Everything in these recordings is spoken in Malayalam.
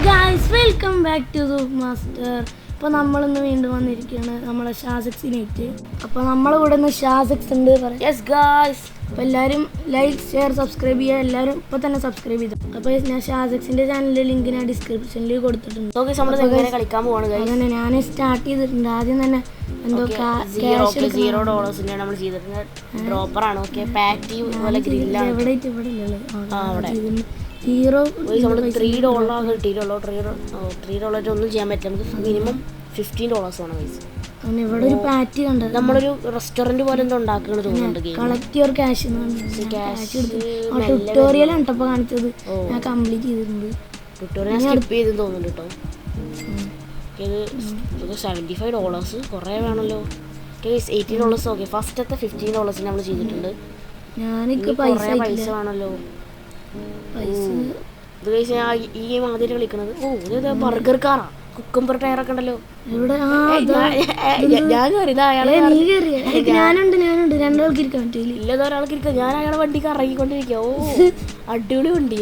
Guys welcome back to the master. അപ്പോൾ നമ്മളിന്ന് വീണ്ടും വന്നിരിക്കുകയാണ് നമ്മളെ ഷാസെക്സിനായിട്ട്. അപ്പോൾ നമ്മളെ കൂടെ നിന്ന് ഷാസെക്സ് ഉണ്ട്. യെസ് ഗൈസ്, അപ്പോൾ എല്ലാവരും ലൈക്ക് ഷെയർ സബ്സ്ക്രൈബ് ചെയ്യുക. എല്ലാവരും ഇപ്പോൾ തന്നെ സബ്സ്ക്രൈബ് ചെയ്തു. അപ്പോൾ ഞാൻ ഷാസെക്സിൻ്റെ ചാനലിൻ്റെ ലിങ്ക് ഞാൻ ഡിസ്ക്രിപ്ഷനിൽ കൊടുത്തിട്ടുണ്ട്. കളിക്കാൻ പോവാണ്. അങ്ങനെ ഞാൻ സ്റ്റാർട്ട് ചെയ്തിട്ടുണ്ട്. ആദ്യം തന്നെ എന്തോ $0 നമ്മൾ ചെയ്തിട്ടുണ്ട്. ഡ്രോപ്പറാണ്. ഓക്കെ പാറ്റി പോലെ ഗ്രില്ലാണ്. ഇവിടെ ഇല്ലല്ലോ $3 കിട്ടിയിട്ടുള്ളൂ. $3 ഒന്നും ചെയ്യാൻ പറ്റില്ല. നമുക്ക് മിനിമം $15 വേണം പൈസ. ഇവിടെ ഒരു പാറ്റി കണ്ടത്. നമ്മളൊരു റെസ്റ്റോറന്റ് പോലെ എന്തോ ഉണ്ടാക്കുന്നത് തോന്നുന്നുണ്ട്. കളക്ട് യുവർ ക്യാഷ് ട്യൂട്ടോറിയൽ ആണ് ഇപ്പോൾ കാണിച്ചത്. ഞാൻ കംപ്ലീറ്റ് ചെയ്തിട്ടുണ്ട്. ട്യൂട്ടോറിയൽ സ്കിപ്പ് ചെയ്തെന്ന് തോന്നുന്നുണ്ട് കേട്ടോ. ഇത് $75 കുറേ വേണമല്ലോ. $18 ഓക്കെ. ഫസ്റ്റത്തെ $15 നമ്മൾ ചെയ്തിട്ടുണ്ട്. ഞാനിക്ക് പൈസ വേണമല്ലോ. ഇത് കഴിച്ച് ഞാൻ ഈ മാതിരി കളിക്കണത്. ഇത് ബർഗർ കാറാ. കുക്കുംബർ ടയറൊക്കെ ഉണ്ടല്ലോ. ഞാനുണ്ട് രണ്ടാൾക്ക് ഇരിക്കാൻ പറ്റില്ല. ഇല്ലത് ഒരാൾക്ക് ഇരിക്കാം. ഞാൻ അയാളെ വണ്ടിക്ക് ഇറങ്ങിക്കൊണ്ടിരിക്കുക. അടിപൊളി വണ്ടി.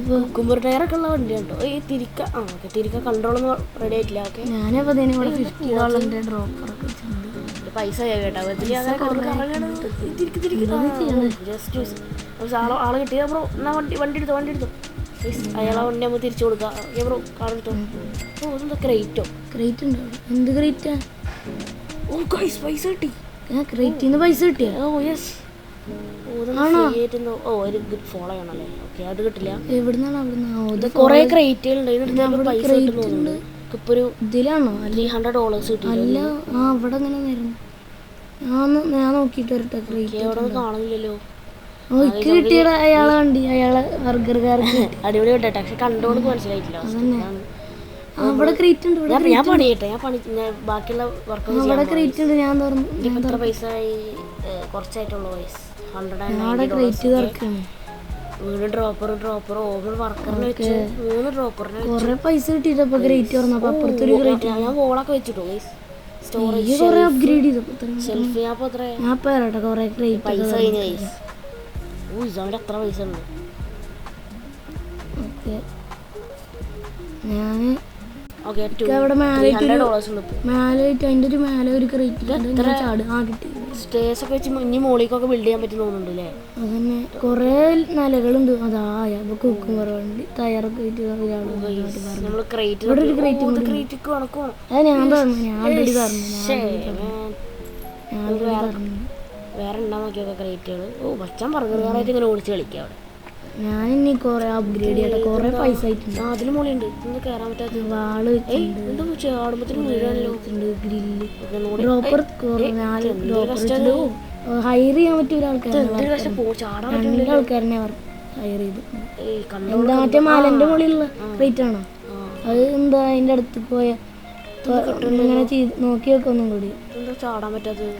കുക്കുംബർ ടയറൊക്കെ ഉള്ള വണ്ടി കേട്ടോ. ഈ തിരിക്ക കൺട്രോളൊന്നും റെഡി ആയിട്ടില്ല. ഓക്കെ ഞാനപ്പോ ഡ്രോപ്പറൊക്കെ പൈസ കേട്ടോ. ആള് കിട്ടിയ ബ്രോ എന്നാ വണ്ടി എടുത്തോ. അയാളെ വണ്ടി നമ്മൾ തിരിച്ചു കൊടുക്കാം. ബ്രോ കാറെടുത്തോ. ഇതെന്താ ക്രേറ്റോ? ക്രേറ്റ് ഉണ്ടോ? എന്ത് ക്രേറ്റാ? പൈസ കിട്ടി. ക്രേറ്റിന്ന് പൈസ കിട്ടിയ? യെസ്. ഒരു ഗുഡ് ഫോളോ ചെയ്യണല്ലേ. ഓക്കെ അത് കിട്ടില്ല. എവിടുന്നാണ്? കൊറേ ക്രേറ്റുകളുണ്ട്. പൈസ കിട്ടുന്നുണ്ട്. ഇപ്പൊ ഒരു ഇതിലാണോ? $300 കിട്ടി. അല്ല അവിടെ അങ്ങനെ നേരം ഞാൻ നോക്കിട്ട് വരട്ടെ. അവിടെ കാണുന്നില്ലല്ലോ. കിട്ടിയ അയാളെ വണ്ടി, അയാളെ ബർഗർകാർക്ക് അടിപൊളി കിട്ടട്ടെ. പക്ഷെ കണ്ടോണ്ട് മനസ്സിലായിട്ടില്ല. അവിടെ ക്രേറ്റ് ഉണ്ട്. ഞാൻ പണിയട്ടെ. ബാക്കിയുള്ള വർക്ക് അവിടെ ക്രേറ്റ് ഉണ്ട്. ഞാൻ തുറന്നു. എത്ര പൈസ? കുറച്ചായിട്ടുള്ള പൈസ $100. വീട് ഡ്രോപ്പർ ഓവർ വർക്കറിന് വെച്ച് 3 ഡ്രോപ്പറിന് കൊറേ പൈസ കിട്ടിട്ടപ്പോ ഗ്രേറ്റ് പറഞ്ഞപ്പോ അപ്പുറത്തൊരു ഗ്രേറ്റ് ഞാൻ വോളൊക്കെ വെച്ചിട്ടു. സ്റ്റോറേജ് കൊറേ അപ്ഗ്രേഡ് ചെയ്തപ്പോ ഷെൽഫ് ഞാൻ പേരട്ടെ കൊറേ പൈസ കഴിഞ്ഞ അവന്റെ അത്ര പൈസ ഉണ്ട്. ഞാന് $300 മേലായിട്ട് അതിന്റെ ഒരു മേലെ ഒരു ക്രേറ്റ് ചാട് കിട്ടി. സ്റ്റേഴ്സ് ഒക്കെ വെച്ച് ഇനി മോളിക്കൊക്കെ ബിൽഡ് ചെയ്യാൻ പറ്റും തോന്നുന്നുണ്ട് അല്ലേ? അതന്നെ കൊറേ നിലകളുണ്ട്. അതാ കുക്കും കുറവുണ്ട്. തയ്യാറൊക്കെ വേറെ ഉണ്ടാ നോക്കിയൊക്കെ ക്രേറ്റുകൾ. ബച്ചാൻ ബർഗറുകാരായിട്ട് ഇങ്ങനെ ഓടിച്ച് കളിക്കുക അവിടെ. ഞാൻ ഇനി കൊറേ അപ്ഗ്രേഡ് ചെയ്യട്ടെ. കൊറേ പൈസ ആയിട്ടുണ്ട്. അതിന് മോളിയുണ്ട്. ഇന്ന് കയറാൻ പറ്റാത്ത വാള് ഹയർ ചെയ്യാൻ പറ്റിയ ഒരാൾക്കാരനെ ഹയർ ചെയ്ത്. എന്താ മറ്റേ മലന്റെ മുകളിലുള്ള റേറ്റ് ആണോ? അത് എന്താ അതിന്റെ അടുത്ത് പോയ ഇങ്ങനെ നോക്കി വെക്ക ഒന്നും കൂടി. ചാടാൻ പറ്റാത്തത്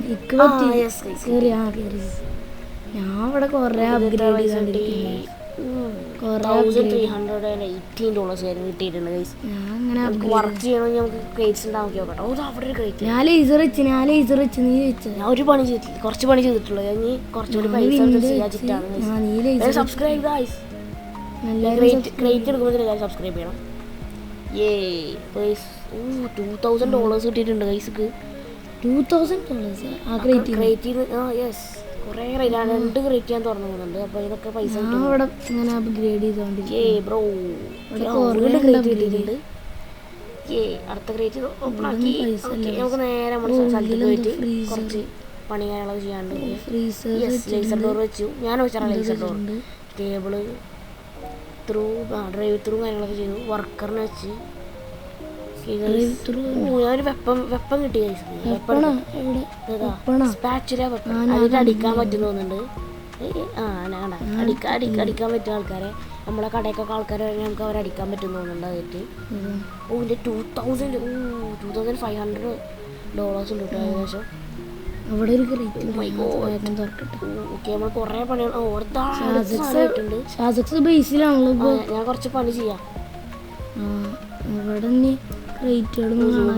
ഞാൻ ഇവിടെ കൊറേ അപ്ഗ്രേഡ് ചെയ്തോണ്ടിരിക്കുന്നു. $318 കിട്ടിയിട്ടുണ്ട്. വർക്ക് ചെയ്യണമെങ്കിൽ നമുക്ക് ക്രേറ്റ്സ് ഉണ്ടാവും. അവിടെ ഒരു ക്രേറ്റ്. ഞാൻ ലേസർ വെച്ച് നീ ചോദിച്ചു. ഞാൻ ഒരു പണി ചെയ്തിട്ടില്ല. കുറച്ച് പണി ചെയ്തിട്ടുള്ളൂ. ഞാൻ കുറച്ചുകൂടി പൈസ സബ്സ്ക്രൈബ് ക്രേറ്റ് എടുക്കുമ്പോൾ സബ്സ്ക്രൈബ് ചെയ്യണം. $2,000 കിട്ടിയിട്ടുണ്ട് ഗൈസ്ക്ക്. $2,000 യെസ്. കുറേ 2 ക്രേറ്റ് ഞാൻ തുറന്നു പോകുന്നുണ്ട്. അപ്പൊ ഇതൊക്കെ പൈസ അപ്ഗ്രേഡ് ചെയ്തോണ്ടിരിക്കും. അടുത്ത ക്രേറ്റ് ഓപ്പൺ ആക്കി നമുക്ക് നേരെ നമ്മുടെ സ്ഥലത്ത് പോയിട്ട് കുറച്ച് പണി കാര്യങ്ങളൊക്കെ ചെയ്യാണ്ട്. ലേസർ ഡോർ വെച്ചു. ഞാൻ വെച്ചാൽ laser door. Table drive through കാര്യങ്ങളൊക്കെ ചെയ്തു. വർക്കറിനെ വെച്ച് ഞാനൊരു വെപ്പം കിട്ടി. അതിൽ അടിക്കാൻ പറ്റും തോന്നുന്നുണ്ട്. അടിക്കാൻ പറ്റും ആൾക്കാരെ. നമ്മളെ കടയൊക്കെ ആൾക്കാരെ നമുക്ക് അവരടിക്കാൻ പറ്റും തോന്നുന്നുണ്ട്. അതിട്ട് $2,500 ഉണ്ട് കേട്ടോ ഏകദേശം. അവിടെ ഒരു നമ്മൾ കൊറേ പണികൾ ബേസിലാണല്ലോ. ഞാൻ കുറച്ച് പണി ചെയ്യാം. ഇവിടെ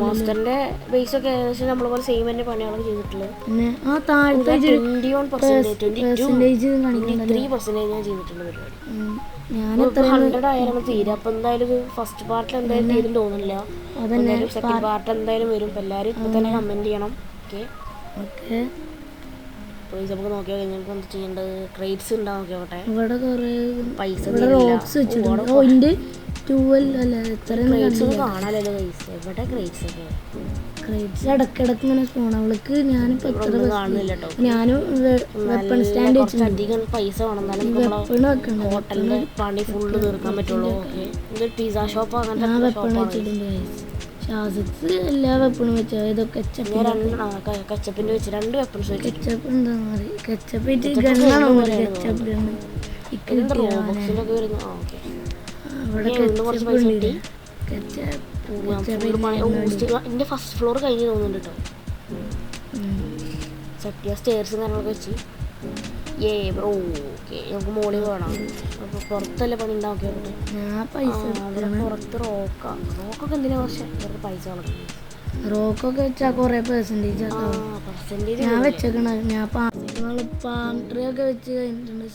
മാസ്റ്ററിന്റെ ബേസ് ഒക്കെ ഏകദേശം നമ്മളെ പോലെ സെയിം തന്നെ പണികളൊക്കെ ചെയ്തിട്ടുള്ളത്. പിന്നെ ആ താഴത്തെ 21% 23% ഞാൻ ചെയ്തിട്ടുള്ള പരിപാടി. ഞാൻ 100 ആയാലും തീരും. അപ്പം എന്തായാലും ഫസ്റ്റ് പാർട്ടിൽ എന്തായാലും തീരും തോന്നുന്നില്ല. എന്തായാലും സെക്കൻഡ് പാർട്ട് എന്തായാലും വരും. അപ്പം എല്ലാവരും ഇപ്പം തന്നെ കമൻറ്റ് ചെയ്യണം. Okay okay. നമുക്ക് നോക്കിയാൽ കഴിഞ്ഞാൽ എന്ത് ചെയ്യേണ്ടത്? ക്രേറ്റ്സ് ഉണ്ടാവും. നോക്കിയോട്ടെ. ഇവിടെ കുറേ പൈസ റോക്സ് വെച്ചിട്ടുണ്ട്. ഓ ഇതിൻ്റെ 12 അല്ല എത്ര കാണാലല്ലോ പൈസ. എവിടെ ക്രേറ്റ്സ് ഒക്കെ? ക്രേറ്റ്സ് ഇടക്കിടക്ക് ഇങ്ങനെ സ്പോൺ. അവൾക്ക് ഞാനിപ്പോൾ എത്ര കാണുന്നില്ല കേട്ടോ. ഞാനും വെപ്പൺ സ്റ്റാൻഡ് അധികം പൈസ വേണം ഹോട്ടലിന്റെ പണി ഫുള്ള് തീർക്കാൻ പറ്റുള്ളൂ. ഓക്കെ ഇതൊരു പിസ്സ ഷോപ്പ് ഞാൻ വെപ്പൺ വെച്ചിട്ടുണ്ട്. ഷാസിക്സ് എല്ലാ വെപ്പണും വെച്ചാൽ ഇതൊക്കെ കച്ചപ്പിന്റെ വെച്ച് 2 വെപ്പൺസ് വെച്ചു. കെച്ചപ്പ് എന്താണെന്ന് അറിയാം. കെച്ചപ്പ് ഇട്ട് ഗണ്ണാണോ കെച്ചപ്പ് ഗണ്ണ് റോബോക്സിലൊക്കെ വരുന്നു. ഓക്കെ അവിടെ എന്റെ ഫസ്റ്റ് ഫ്ലോർ കഴിഞ്ഞ് തോന്നുന്നുണ്ട് കേട്ടോ. സത്യ സ്റ്റെയർസും കാര്യങ്ങളൊക്കെ വെച്ച് ബ്രോ. ഓക്കെ നമുക്ക് മോളിൽ വേണം. അപ്പോൾ പുറത്തല്ലേ പണി ഉണ്ടാക്കി പുറത്ത് റോക്കൊക്കെ എന്തിനാ? പക്ഷേ ഇവർക്ക് പൈസ കളഞ്ഞു. റോക്കൊക്കെ വെച്ചാൽ കുറേ പെർസെൻറ്റേജ് ഞാൻ വെച്ചേക്കണ. ഞാൻ പാം ട്രീ ഒക്കെ വെച്ച് കഴിഞ്ഞിട്ടുണ്ട്.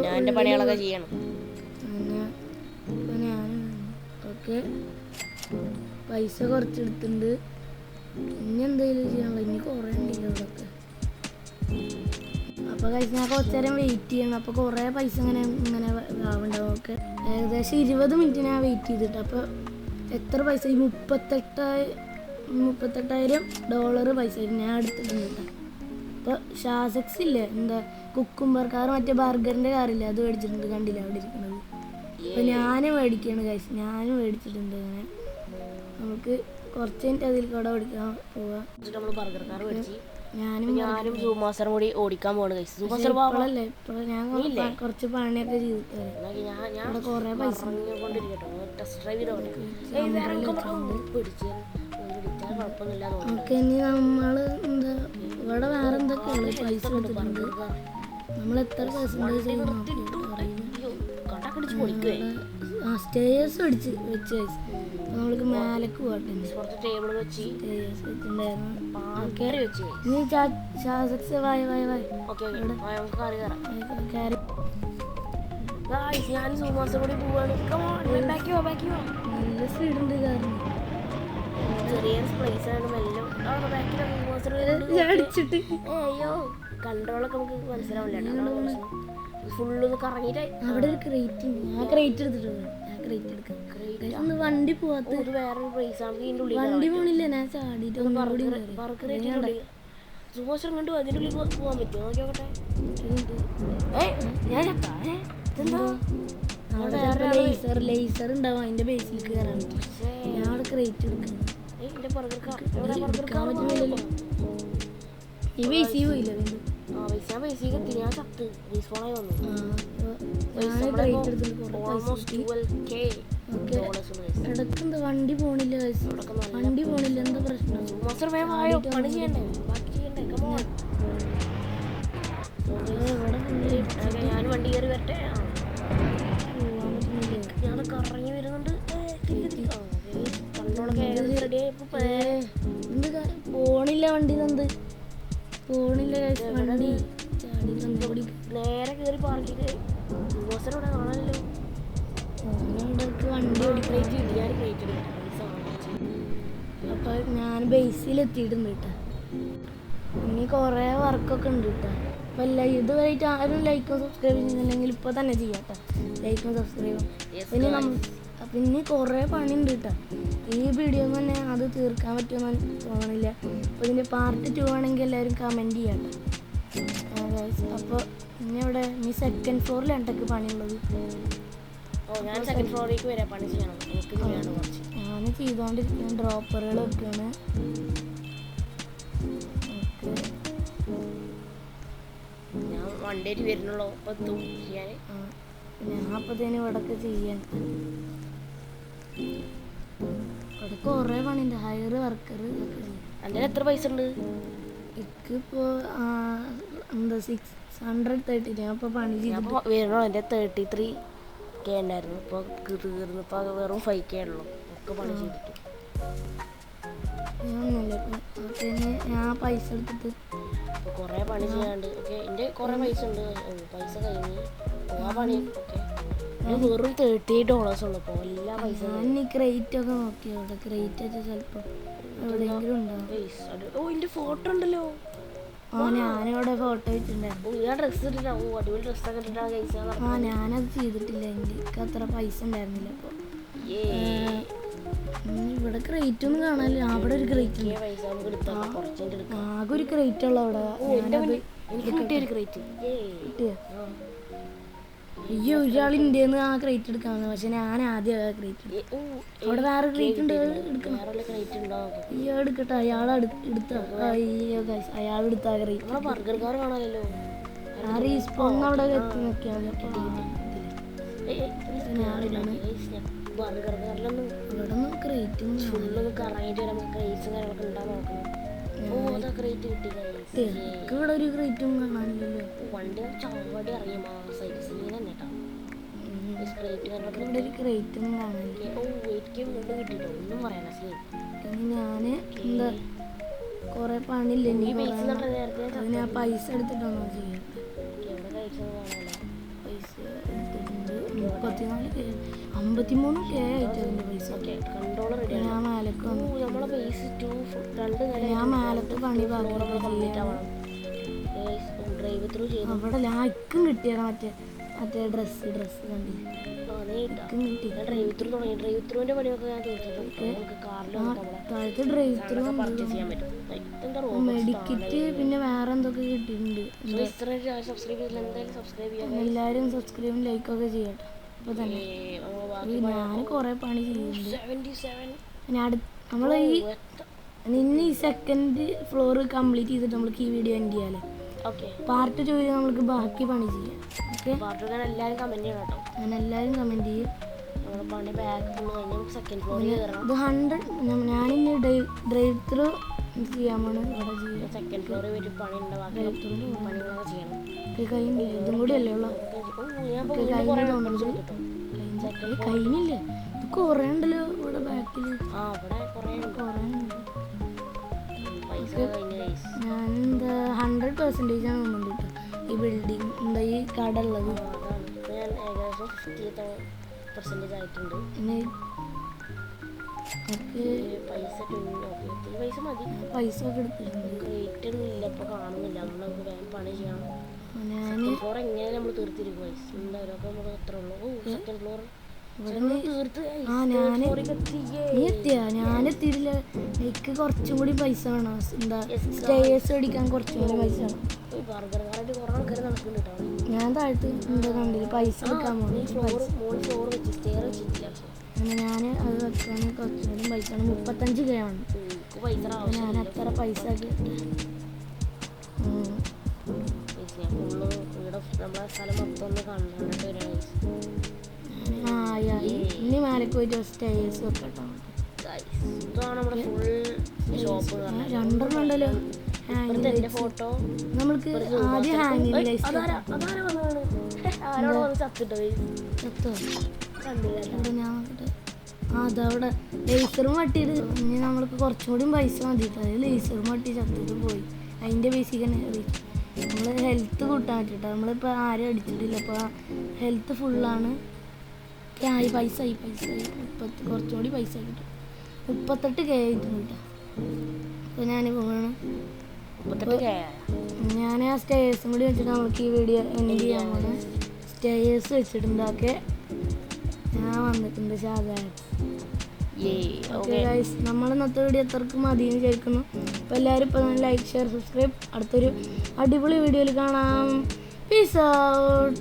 ഞാൻ എൻ്റെ പണികളൊക്കെ ചെയ്യണം. അപ്പോൾ ഞാൻ ഓക്കെ പൈസ കുറച്ചെടുത്തിട്ടുണ്ട്. ഇനി എന്തെങ്കിലും ചെയ്യാനുള്ള ഇനി കുറേ ഉണ്ടല്ലോ ഇവിടെയൊക്കെ. അപ്പോൾ കഴിച്ച് ഞാൻ കുറച്ച് നേരം വെയിറ്റ് ചെയ്യണം. അപ്പോൾ കുറേ പൈസ ഇങ്ങനെ ആവുണ്ടാവും. ഓക്കെ ഏകദേശം 20 മിനിറ്റ് ഞാൻ വെയിറ്റ് ചെയ്തിട്ട്. അപ്പോൾ എത്ര പൈസ? ഈ $38,000 പൈസ ഞാൻ എടുത്തിട്ടുണ്ട് കേട്ടോ. അപ്പോൾ ഷാസിക്സ് ഇല്ലേ, എന്താ കുക്കുംബർ കാർ, മറ്റേ ബർഗറിൻ്റെ കാറില്ലേ, അത് മേടിച്ചിട്ടുണ്ട്. കണ്ടില്ല അവിടെ ഇരിക്കുന്നത്. അപ്പോൾ ഞാനും മേടിക്കുകയാണ് കഴിച്ച്. ഞാനും മേടിച്ചിട്ടുണ്ട്. അങ്ങനെ നമുക്ക് കുറച്ച് മിനിറ്റ് അതിൽ കൂടെ ഓടിക്കാൻ പോവാം. നമ്മൾ ബർഗർ കാർ മേടിച്ച് ഞാനും സൂമാസ്റ്റർ കൂടി ഓടിക്കാൻ പോകണം. ഇപ്പോഴല്ലേ ഇപ്പോൾ ഞാൻ കുറച്ച് പണിയൊക്കെ ചെയ്തിട്ട് കുറേ പൈസ ഓക്കെ. ഇനി നമ്മൾ എന്താ ഇവിടെ വേറെ എന്തൊക്കെയാണ് പൈസ എടുത്തിട്ടുണ്ട്. നമ്മൾ എത്ര പെർസെൻറ്റേജ് സ്റ്റേഴ്സ് വെച്ച് നമ്മൾക്ക് മേലേക്ക് പോകട്ടെ. ടേബിൾ വെച്ച് ഇനി ഞാൻ സൂമാസ്റ്റർ കൂടി പോവാണ്. നല്ല സ്പീഡുണ്ട് കാരണം ചെറിയ പ്ലേസ് ആണ്. മെല്ലും അടിച്ചിട്ട് അയ്യോ കൺട്രോളൊക്കെ നമുക്ക് മനസ്സിലാവില്ല. ഫുള്ളൊന്ന് കറങ്ങിയിട്ട് അവിടെ ഒരു ക്രേറ്റ്. ഞാൻ ക്രേറ്റ് എടുത്തിട്ടുണ്ട്. ഞാൻ ക്രേറ്റ് എടുക്കാം. വണ്ടി പോവാത്ത വേറൊരു പ്ലേസ് ആണ്. വണ്ടി പോണില്ല. ഞാൻ ചാടിയിട്ട് സൂമാസ്റ്റർ കണ്ടു. അതിൻ്റെ ഉള്ളിൽ പോകാൻ പറ്റുമോ? നോക്കിയോട്ടെ. ലേസർ ഉണ്ടാവും. അതിന്റെ ബേസിൽ കയറാൻ പറ്റും. ഞാൻ അവിടെ ക്രേറ്റ് എടുക്കണം. ഈ ബേസി പോയില്ല വീണ്ടും. ഞാൻ ചത്ത് റീസ്പോണായി വന്നു. ഇടക്കെന്താ വണ്ടി പോണില്ല. എന്താ പ്രശ്നം? ഞാൻ വണ്ടി കയറി വരട്ടെ. ഞാൻ കറങ്ങി വരുന്നുണ്ട്. പോണില്ല വണ്ടി. എന്ത് പോണില്ല വണ്ടി. നേരെ കയറി പാർക്കിങ് ഇവിടെ കാണാനല്ലോ. വണ്ടി അപ്പൊ ഞാൻ ബേസിലെത്തിയിട്ടുണ്ട് കേട്ടോ. ഇനി കുറേ വർക്കൊക്കെ ഉണ്ട് കേട്ടോ. അപ്പം ഇതുവരെയായിട്ട് ആരും ലൈക്കും സബ്സ്ക്രൈബ് ചെയ്യുന്നില്ലെങ്കിൽ ഇപ്പോൾ തന്നെ ചെയ്യാം കേട്ടോ. ലൈക്കും സബ്സ്ക്രൈബും. അപ്പം ഇനി കുറേ പണിയുണ്ട് കേട്ടോ. ഈ വീഡിയോ തന്നെ അത് തീർക്കാൻ പറ്റുമെന്ന് തോന്നണില്ല. അപ്പോൾ ഇതിൻ്റെ പാർട്ട് 2 ആണെങ്കിൽ എല്ലാവരും കമൻറ്റ് ചെയ്യാം കേട്ടോ. അപ്പോൾ ഇനി ഇവിടെ ഇനി സെക്കൻഡ് ഫ്ലോറിലാണ് കേട്ടോ പണിയുള്ളത്. ഞാൻ സെക്കൻഡ് ഫ്ലോറിലേക്ക് വരാം. പണി ചെയ്യണം. ഞാൻ ചെയ്തുകൊണ്ടിരിക്കുന്ന ഡ്രോപ്പറുകളൊക്കെയാണ്. ഞാൻ വണ്ടിയായിട്ട് വരുന്നുള്ളൂ. ഞാൻ അപ്പത്തേനും ഇവിടെയൊക്കെ ചെയ്യാൻ. അവിടെ കുറേ പണിയുണ്ട്. ഹയർ വർക്കർ ഇതൊക്കെ ചെയ്യും. അതിന് എത്ര പൈസ ഉണ്ട്? എനിക്കിപ്പോൾ എന്താ 630. ഞാൻ ഇപ്പോൾ പണി ചെയ്തു വരണോ. എൻ്റെ 33K ഉണ്ടായിരുന്നു. ഇപ്പോൾ തീർന്നു. ഇപ്പോൾ വെറും 5K ഉള്ളൂ. ഒക്കെ പണി ചെയ്തിട്ട് ഞാനൊന്നുമില്ല. അപ്പം ഞാൻ പൈസ എടുത്തിട്ട് അപ്പോൾ കുറേ പണി ചെയ്യാണ്ട്. ഓക്കെ, എൻ്റെ കുറേ പൈസ ഉണ്ട്. പൈസ കഴിഞ്ഞ് പോകാൻ പണി. ഓക്കെ, വെറും $38 ഉള്ളൂ ഇപ്പോൾ എല്ലാ പൈസ. ഞാൻ ഈ ക്രേറ്റ് ഒക്കെ നോക്കി, അവിടെ ക്രേറ്റ് വെച്ചാൽ ചിലപ്പോൾ എവിടെയെങ്കിലും ഉണ്ടാവും. ഓ, എൻ്റെ ഫോട്ടോ ഉണ്ടല്ലോ. ഞാനിവിടെ ഫോട്ടോ വെച്ചിട്ടുണ്ടായിരുന്നു. ഞാൻ ഡ്രസ്സ് ഇട്ടിട്ടാവും, അടിപൊളി ഡ്രസ്സൊക്കെ ഇട്ടിട്ടാണ് കഴിച്ചത്. ഞാനത് ചെയ്തിട്ടില്ല, എനിക്ക് അത്ര പൈസ ഉണ്ടായിരുന്നില്ല. അപ്പോൾ ഇവിടെ ക്രേറ്റ് ഒന്നും കാണാനില്ല. അവിടെ ഒരു ക്രേറ്റ് ആകെ ഒരു ക്രേറ്റ് ഉള്ള അവിടെ. അയ്യോ, ഒരാൾ ഇന്ത്യന്ന് ആ ക്രേറ്റ് എടുക്കാന്ന്, പക്ഷെ ഞാൻ ആദ്യം ആ ക്രേറ്റ് അവിടെ വേറെ ക്രേറ്റ് ഉണ്ട് എടുക്കണം. അയ്യോ എടുക്കട്ടെ, അയാൾ എടുത്ത. അയ്യോ അയാൾ എടുത്ത ആ ക്രേറ്റ്. ബർഗർകാർ കാണാനല്ലോ. ആ റീസ്പോൺ അവിടെ എത്തി നോക്കിയാൽ ബർഗർകാരിലൊന്നും ഇവിടെ ഒന്നും ക്രേറ്റ് ഫുള്ളൊന്ന് കറങ്ങിയിട്ട് നമുക്ക് ക്രേറ്റ്സും കാര്യങ്ങളൊക്കെ ഉണ്ടാകാൻ നോക്കണം. ഓ, അതാ ക്രേറ്റ് കിട്ടി. ഇവിടെ ഒരു ക്രേറ്റും കാണാനില്ലല്ലോ. വണ്ടി ചാടി ഇറങ്ങി സീൻ തന്നെ കേട്ടോ. ഇവിടെ ഒരു ക്രേറ്റ് ഒന്നും കാണാനില്ല. ഓ, എനിക്ക് വീണ്ടും കിട്ടിട്ടോ, ഒന്നും പറയാന സീൻ. ഞാന് എന്താ കൊറേ പണിയില്ല, ഞാൻ പൈസ എടുത്തിട്ടാണോ ചെയ്യാം. എവിടെ കഴിച്ചത് കാണാനോ. പൈസ എടുത്തിട്ടുണ്ട് 34K 53K ആയിട്ട് അതിന്റെ പൈസ. Control ready. ഞാൻ മേലക്ക് വന്നു. നമ്മളെ പൈസ ഞാൻ മേലത്തെ പണി കംപ്ലീറ്റ് ആവണം. ഡ്രൈവ് ത്രൂ ചെയ്തു. അവിടെ ലാക്കും കിട്ടിയാണ് മറ്റേ ഡ്രസ്സ് കണ്ടി കിട്ടി. ഡ്രൈവ് ത്രൂ തുടങ്ങി. ഡ്രൈവ് ത്രൂവിന്റെ പണിയൊക്കെ ഞാൻ തീർത്തിട്ടുണ്ട്. താഴത്തെ ഡ്രൈവ് ത്രൂ പർച്ചേസ് ചെയ്യാൻ പറ്റും. മെഡിക്കറ്റ് പിന്നെ വേറെ എന്തൊക്കെ കിട്ടിയിട്ടുണ്ട്. എല്ലാവരും സബ്സ്ക്രൈബും ലൈക്കൊക്കെ ചെയ്യട്ടെ. അപ്പൊ തന്നെ ഞാൻ കൊറേ പണി ചെയ്യുന്നുണ്ട്. നമ്മള് ഈ സെക്കൻഡ് ഫ്ലോർ കംപ്ലീറ്റ് ചെയ്തിട്ട് നമ്മൾക്ക് ഈ വീഡിയോ എൻഡ് ചെയ്യാല്ലേ. പാർട്ട് 2 നമ്മൾക്ക് ബാക്കി പണി ചെയ്യാം. ഓക്കെ, എല്ലാവരും കമന്റ് ചെയ്യണം കേട്ടോ. അങ്ങനെ എല്ലാവരും കമന്റ് ചെയ്യും. ഇത് 100 ഞാനിന്ന് ഡ്രൈവ് ത്രൂ ചെയ്യാമാണ് ഇവിടെ ചെയ്യുക. സെക്കൻഡ് ഫ്ലോറിൽ ഒരു പണി ഉണ്ട്, പണികളൊക്കെ ചെയ്യണം. കഴിഞ്ഞില്ല, ഇതും കൂടി അല്ലേ ഉള്ളൂ. കഴിഞ്ഞില്ലേ, ഇത് കുറേ ഉണ്ടല്ലോ ഇവിടെ ബാക്കിൽ. ഞാൻ എന്താ 100% ആണ് തോന്നുന്നുണ്ട് കേട്ടോ ഈ ബിൽഡിംഗ് എന്താ ഈ കട ഉള്ളത്. ഏകദേശം 50% ആയിട്ടുണ്ട്. പൈസ ഒക്കെ എടുത്തിട്ടുണ്ട്. റേറ്റ് ഒന്നും ഇല്ല, ഇപ്പൊ കാണുന്നില്ല. നമുക്ക് വേഗം പണി ചെയ്യണം. ഫ്ലോർ എങ്ങനെ നമ്മൾ തീർത്തിരിക്കും. എന്തായാലും അപ്പൊ നമുക്ക് എത്ര ഉള്ളൂ. സെക്കൻഡ് ഫ്ലോർ ഞാനെത്തിയില്ല. എനിക്ക് കുറച്ചും കൂടി പൈസ വേണം. എന്താ സ്റ്റേഴ്സ് മേടിക്കാൻ കുറച്ചും കൂടി പൈസ വേണം. ഞാൻ താഴത്ത് എന്താ കണ്ടില്ല പൈസ എടുക്കാൻ പോകുന്നു. അങ്ങനെ ഞാൻ അത് വെക്കാൻ കുറച്ചും കൂടി പൈസ വേണം. 35K ആണ്. ഞാൻ അത്ര പൈസ ഇനി മേലേക്ക് പോയിട്ട് സ്റ്റേഴ്സ് വെക്കട്ടോ. രണ്ടെണ്ണം ഉണ്ടല്ലോ ഫോട്ടോ. നമ്മൾക്ക് ആദ്യം ഹാങ്ങിങ് അതവിടെ ലേസറും വട്ടിയിട്ട് ഇനി നമ്മൾക്ക് കുറച്ചും കൂടി പൈസ മതിയിട്ട് അത് ലേസറും വട്ടി ചത്തിട്ട് പോയി. അതിൻ്റെ ബേസിക് തന്നെ നമ്മൾ ഹെൽത്ത് കൂട്ടാൻ പറ്റിട്ടോ. നമ്മളിപ്പോൾ ആരും അടിച്ചിട്ടില്ല, ഇപ്പോൾ ഹെൽത്ത് ഫുള്ളാണ്. പൈസ കുറച്ചും കൂടി പൈസ കിട്ടും. 38K ആയിട്ടുണ്ട് കേട്ടോ. അപ്പോൾ ഞാൻ പോകണം. ഞാൻ ആ സ്റ്റേഴ്സും കൂടി വെച്ചിട്ട് നമുക്ക് ഈ വീഡിയോ എൻഡ് ചെയ്യാൻ പോകണം. സ്റ്റേഴ്സ് വെച്ചിട്ടുണ്ട്. ഓക്കെ, ഞാൻ വന്നിട്ടുണ്ട് ശാഖായിട്ട്. ഓക്കെ ഗൈസ്, നമ്മൾ ഇന്നത്തെ വീഡിയോ എത്രക്ക് മതിയെന്ന് വിചാരിക്കുന്നു. അപ്പോൾ എല്ലാവരും ഇപ്പോൾ ലൈക്ക് ഷെയർ സബ്സ്ക്രൈബ്. അടുത്തൊരു അടിപൊളി വീഡിയോയിൽ കാണാം. Peace out.